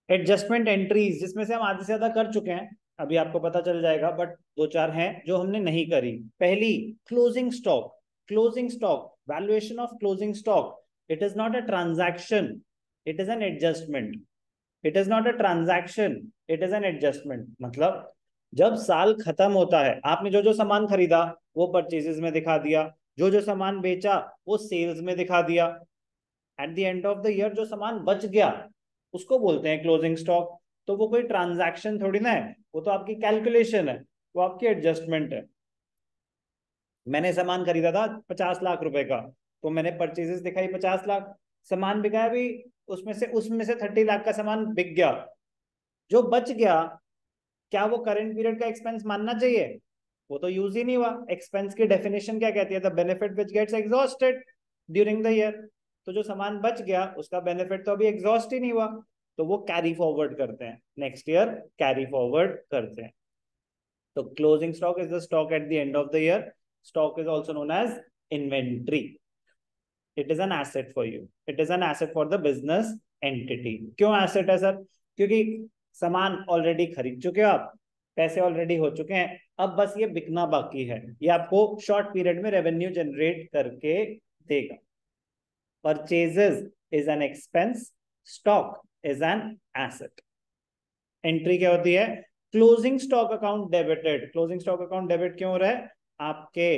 Adjustment entries जिसमें से हम आधे से ज्यादा कर चुके हैं, अभी आपको पता चल जाएगा, बट दो चार हैं जो हमने नहीं करी। पहली, closing stock. Closing stock, valuation of closing stock, it is not a transaction, it is N adjustment. It is not a transaction, it is N adjustment. मतलब जब साल खत्म होता है, आपने जो जो सामान खरीदा वो परचेजेस में दिखा दिया, जो जो सामान बेचा वो सेल्स में दिखा दिया। Eight the end of the year जो सामान बच गया उसको बोलते हैं क्लोजिंग स्टॉक। तो वो कोई ट्रांजैक्शन थोड़ी ना है, वो तो आपकी कैलकुलेशन है, वो आपकी एडजस्टमेंट है। मैंने सामान खरीदा था 50 लाख रुपए का, तो मैंने परचेजेस दिखाई 50 लाख, सामान बिका भी, उसमें से 30 लाख का सामान बिक गया। जो बच गया, क्या वो करंट पीरियड का एक्सपेंस मानना चाहिए? वो तो यूज ही नहीं हुआ। एक्सपेंस की डेफिनेशन क्या कहती है? The benefit which gets exhausted during the year. तो जो सामान बच गया उसका बेनिफिट तो अभी एग्जॉस्ट ही नहीं हुआ, तो वो कैरी फॉरवर्ड करते हैं, नेक्स्ट ईयर कैरी फॉरवर्ड करते हैं। तो closing stock is the stock at the end of the year. Stock is also known as inventory. It is an asset for you, it is an asset for the business entity. क्यों asset है sir? क्योंकि सामान already खरीद चुके हो आप, पैसे already हो चुके हैं, अब बस ये बिकना बाकी है, ये आपको शॉर्ट पीरियड में रेवेन्यू जनरेट करके देगा। Purchases is an expense, stock is an asset. Entry क्या होती है? Closing stock account debited. Closing stock account debit क्यों हो रहा है? आपके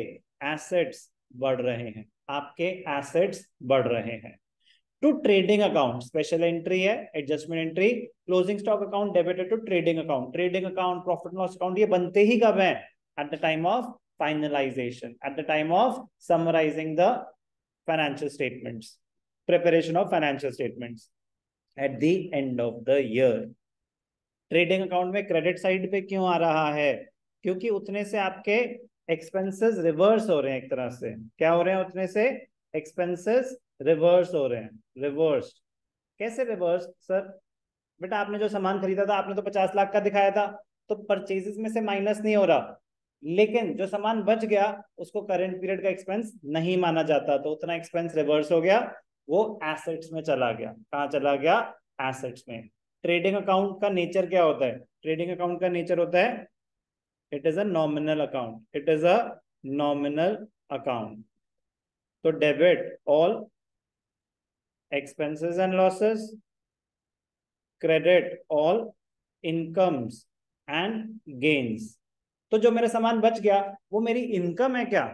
एसेट्स बढ़ रहे हैं, आपके एसेट्स बढ़ रहे हैं। To trading account special entry है, adjustment entry. Closing stock account debited to trading account. Trading account, profit loss account, ये बनते ही कब है? At the time of finalization, at the time of summarizing the financial statements, preparation of financial statements at the end of the year. Trading account में credit side पे क्यों आ रहा है? क्योंकि उतने से आपके एक्सपेंसेस रिवर्स हो रहे हैं, एक तरह से क्या हो रहे हैं? उतने से एक्सपेंसेस रिवर्स हो रहे हैं। रिवर्स कैसे रिवर्स सर? बेटा आपने जो सामान खरीदा था, आपने तो 50 लाख का दिखाया था, तो परचेजेस में से माइनस नहीं हो रहा, लेकिन जो सामान बच गया उसको करंट पीरियड का एक्सपेंस नहीं माना जाता, तो उतना एक्सपेंस रिवर्स हो गया, वो एसेट्स में चला गया। कहाँ चला गया? एसेट्स में। ट्रेडिंग अकाउंट का नेचर क्या होता है? ट्रेडिंग अकाउंट का नेचर होता है, it is a nominal account, it is a nominal account. तो debit all expenses and losses, credit all incomes and gains। तो जो मेरा सामान बच गया वो मेरी इनकम है क्या?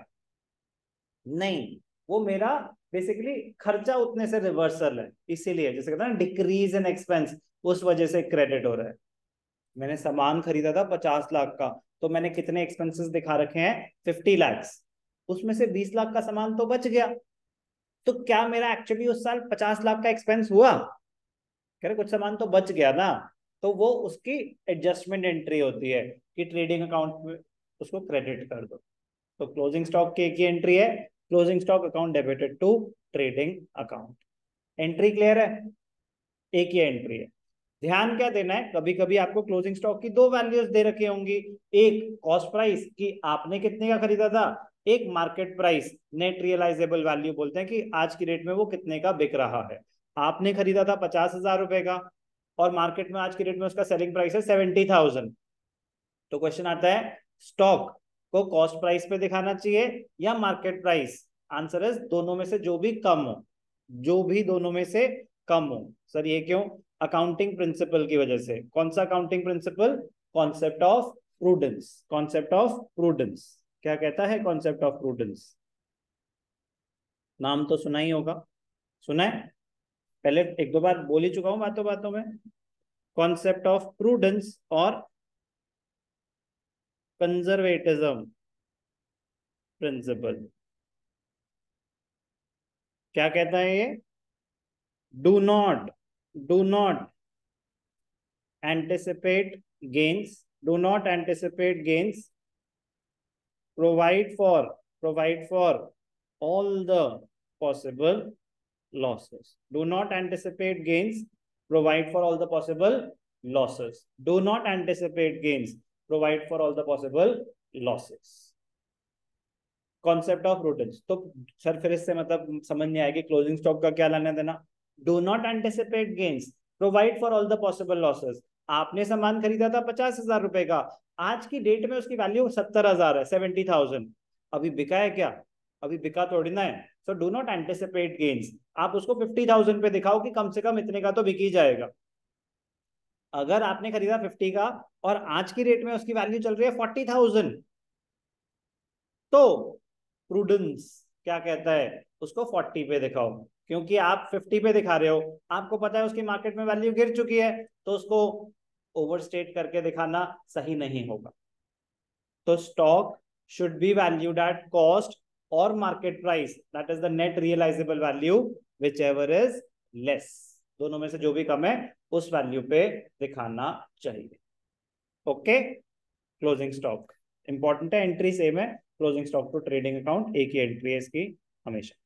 नहीं, वो मेरा बेसिकली खर्चा उतने से रिवर्सल है, इसीलिए जैसे कहते हैं ना डिक्रीज इन एक्सपेंस, उस वजह से क्रेडिट हो रहा है। मैंने सामान खरीदा था 50 लाख का, तो मैंने कितने एक्सपेंसेस दिखा रखे हैं? 50 लैक्स। उसमें से 20 लाख का सामान तो बच गया, तो क्या मेरा एक्चुअली उस साल 50 लाख का एक्सपेंस हुआ? कह रहे कुछ सामान तो बच गया ना, तो वो उसकी एडजस्टमेंट एंट्री होती है कि ट्रेडिंग अकाउंट में उसको क्रेडिट कर दो। तो क्लोजिंग स्टॉक की एक ही एंट्री है, closing stock account debited to trading account. Entry clear है? एक ही एंट्री है। ध्यान क्या देना है, कभी कभी आपको क्लोजिंग स्टॉक की दो वैल्यूज दे रखी होंगी, एक कॉस्ट प्राइस कि आपने कितने का खरीदा था, एक market price, net realisable value बोलते हैं कि आज की डेट में वो कितने का बिक रहा है। आपने खरीदा था 50,000 रुपए का और मार्केट में आज की डेट में उसका सेलिंग प्राइस है 70,000। तो क्वेश्चन आता है स्टॉक को कॉस्ट प्राइस पे दिखाना चाहिए या मार्केट प्राइस? आंसर है दोनों में से जो भी कम हो, जो भी दोनों में से कम हो। सर ये क्यों? अकाउंटिंग प्रिंसिपल की वजह से। कौन सा accounting principle? Concept of prudence. Concept of prudence क्या कहता है? कॉन्सेप्ट ऑफ प्रूडेंस, नाम तो सुना ही होगा, सुना है, पहले एक दो बार बोल ही चुका हूं बातों बातों में। कॉन्सेप्ट ऑफ प्रूडेंस और कंजर्वेटिज्म प्रिंसिपल क्या कहता है ये? Do not anticipate gains, do not anticipate gains, provide for all the possible losses. Do not anticipate gains, provide for all the possible losses. Do not anticipate gains, provide for all the possible losses। Concept of prudence. तो sir फिर इससे मतलब समझ नहीं आएगी closing stock का क्या लेना देना? Do not anticipate gains, provide for all the possible losses. आपने सामान खरीदा था 50,000 रुपए का, आज की डेट में उसकी वैल्यू 70,000 है, 70,000। अभी बिका है क्या? अभी बिका थोड़ी ना है। So do not anticipate gains. आप उसको 50,000 पे दिखाओ कि कम से कम इतने का तो बिक ही जाएगा। अगर आपने खरीदा 50 का और आज की रेट में उसकी वैल्यू चल रही है 40,000, तो प्रूडेंस क्या कहता है, उसको 40 पे दिखाओ। क्योंकि आप 50 पे दिखा रहे हो, आपको पता है उसकी मार्केट में वैल्यू गिर चुकी है, तो उसको ओवरस्टेट करके दिखाना सही नहीं होगा। तो stock should be valued at cost और market price, that is the net realisable value, which ever is less. दोनों में से जो भी कम है उस वैल्यू पे दिखाना चाहिए। ओके, क्लोजिंग स्टॉक इंपॉर्टेंट है, एंट्री सेम है, closing stock to trading account एक ही एंट्री है इसकी हमेशा।